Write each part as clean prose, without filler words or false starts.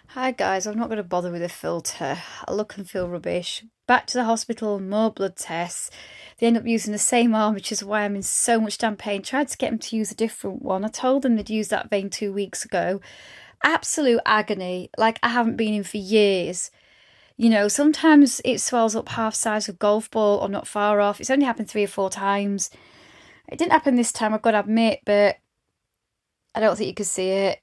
Hi guys, I'm not going to bother with a filter. I look and feel rubbish. Back to the hospital, more blood tests. They end up using the same arm, which is why I'm in so much damn pain. Tried to get them to use a different one. I told them they'd use that vein 2 weeks ago. Absolute agony, like I haven't been in for years. Sometimes it swells up half size of a golf ball or not far off. It's only happened 3 or 4 times. It didn't happen this time, I've got to admit, but I don't think you could see it.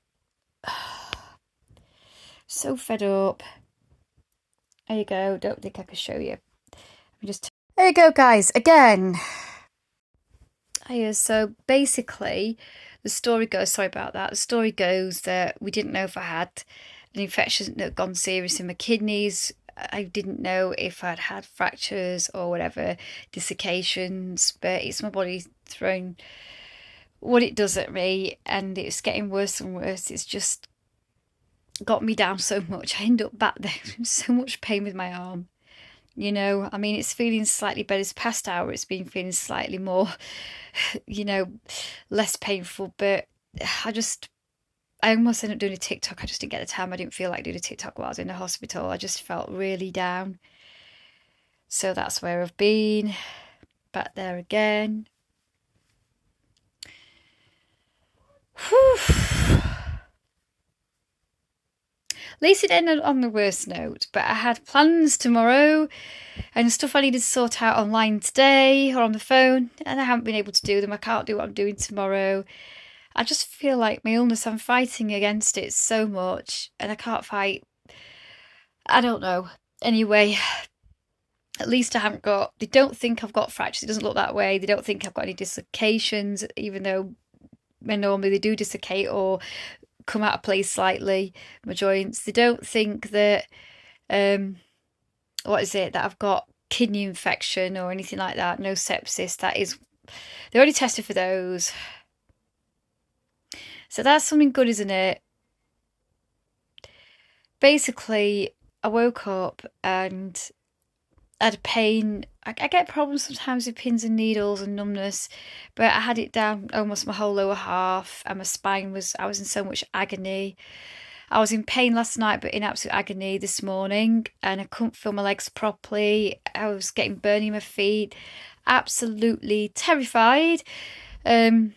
So fed up. There you go. Don't think I could show you. There you go, guys. Again. So basically, the story goes. Sorry about that. The story goes that we didn't know if I had an infection that had gone serious in my kidneys. I didn't know if I'd had fractures or whatever, desiccations, but it's my body throwing what it does at me, and it's getting worse and worse. It's just got me down so much. I end up back there in so much pain with my arm. It's feeling slightly better. This past hour, it's been feeling slightly more, you know, less painful. But I almost ended up doing a TikTok. I just didn't get the time. I didn't feel like doing a TikTok while I was in the hospital. I just felt really down. So that's where I've been. Back there again. Whew. At least it ended on the worst note, but I had plans tomorrow and stuff I needed to sort out online today or on the phone, and I haven't been able to do them. I can't do what I'm doing tomorrow. I just feel like my illness, I'm fighting against it so much, and I can't fight. I don't know. Anyway, at least I haven't got, they don't think I've got fractures. It doesn't look that way. They don't think I've got any dislocations, even though normally they do dislocate or come out of place slightly, my joints. They don't think that that I've got kidney infection or anything like that. No sepsis. They already tested for those. So that's something good, isn't it? Basically, I woke up and I had pain. I get problems sometimes with pins and needles and numbness, but I had it down almost my whole lower half, and my spine I was in so much agony. I was in pain last night, but in absolute agony this morning, and I couldn't feel my legs properly. I was getting burning in my feet, absolutely terrified. But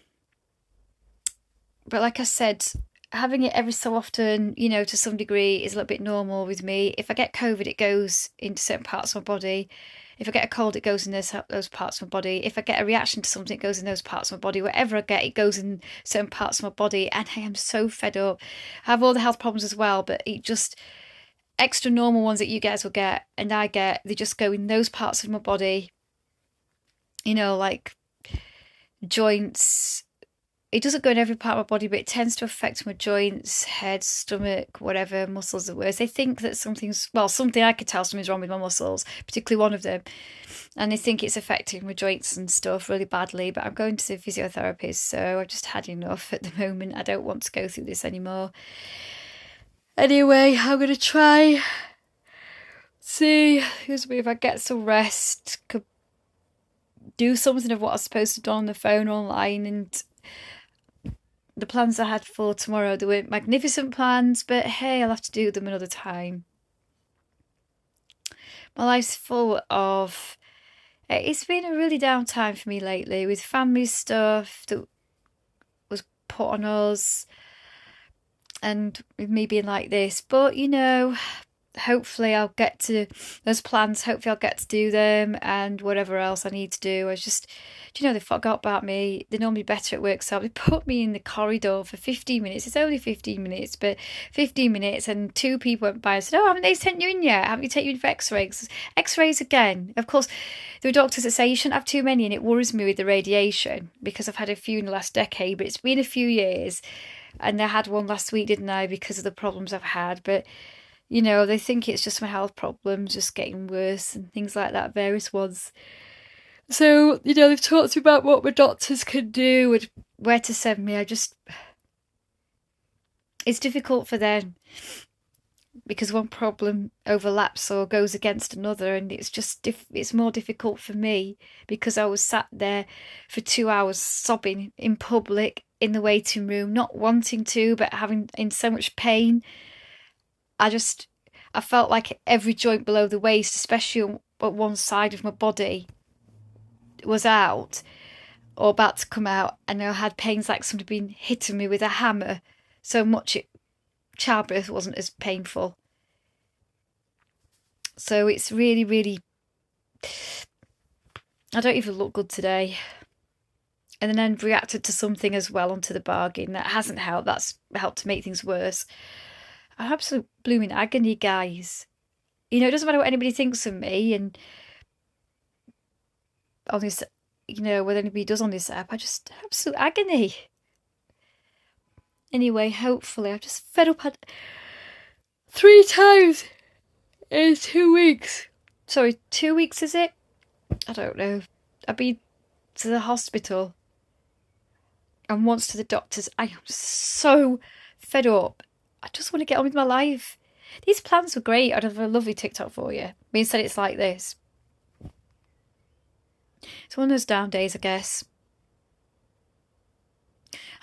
like I said, having it every so often, to some degree, is a little bit normal with me. If I get COVID, it goes into certain parts of my body. If I get a cold, it goes in those parts of my body. If I get a reaction to something, it goes in those parts of my body. Whatever I get, it goes in certain parts of my body. And I am so fed up. I have all the health problems as well, but it just extra normal ones that you guys will get and I get, they just go in those parts of my body. Like joints. It doesn't go in every part of my body, but it tends to affect my joints, head, stomach, whatever, muscles are worse. They think that something I could tell something's wrong with my muscles, particularly one of them. And they think it's affecting my joints and stuff really badly. But I'm going to the physiotherapist, so I've just had enough at the moment. I don't want to go through this anymore. Anyway, I'm going to try, see if I get some rest, could do something of what I was supposed to do on the phone online, and the plans I had for tomorrow, they weren't magnificent plans, but hey, I'll have to do them another time. My life's full of... It's been a really down time for me lately with family stuff that was put on us and with me being like this. But, hopefully I'll get to those plans. Hopefully I'll get to do them and whatever else I need to do. They forgot about me. They're normally better at work, so they put me in the corridor for 15 minutes. It's only 15 minutes, but 15 minutes, and two people went by and said, "Oh, haven't they sent you in yet? Haven't you taken you in for x-rays?" X-rays again. Of course, there are doctors that say you shouldn't have too many, and it worries me with the radiation because I've had a few in the last decade, but it's been a few years, and I had one last week, didn't I, because of the problems I've had, but they think it's just my health problems just getting worse and things like that, various ones. So, they've talked to me about what my doctors can do and where to send me. It's difficult for them because one problem overlaps or goes against another, and it's more difficult for me because I was sat there for 2 hours sobbing in public in the waiting room, not wanting to, but having in so much pain. I felt like every joint below the waist, especially at one side of my body, was out or about to come out, and I had pains like somebody been hitting me with a hammer so much. Childbirth wasn't as painful. So it's really, really, I don't even look good today. And then I've reacted to something as well onto the bargain that hasn't helped. That's helped to make things worse. I'm absolute blooming agony, guys. You know, it doesn't matter what anybody thinks of me, and on this, you know, what anybody does on this app, I just absolute agony. Anyway, hopefully, I've just fed up had 3 times in 2 weeks. Sorry, 2 weeks is it? I don't know. I've been to the hospital and once to the doctors. I am so fed up. I just want to get on with my life. These plans were great. I'd have a lovely TikTok for you. But instead it's like this. It's one of those down days, I guess.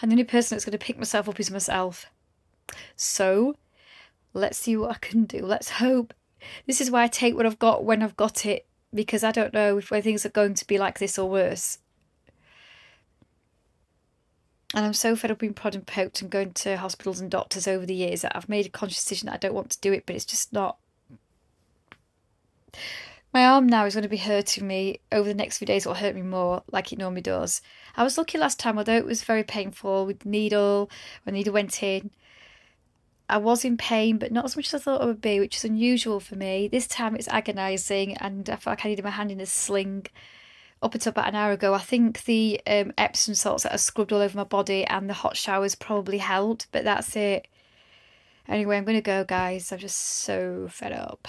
And the only person that's going to pick myself up is myself. So, let's see what I can do. Let's hope. This is why I take what I've got when I've got it. Because I don't know if things are going to be like this or worse. And I'm so fed up being prodded and poked and going to hospitals and doctors over the years that I've made a conscious decision that I don't want to do it, but it's just not. My arm now is going to be hurting me over the next few days. It'll hurt me more like it normally does. I was lucky last time, although it was very painful with needle, when the needle went in. I was in pain, but not as much as I thought I would be, which is unusual for me. This time it's agonising, and I felt like I needed my hand in a sling. Up until about an hour ago, I think the Epsom salts that I scrubbed all over my body and the hot showers probably helped, but that's it. Anyway, I'm going to go, guys. I'm just so fed up.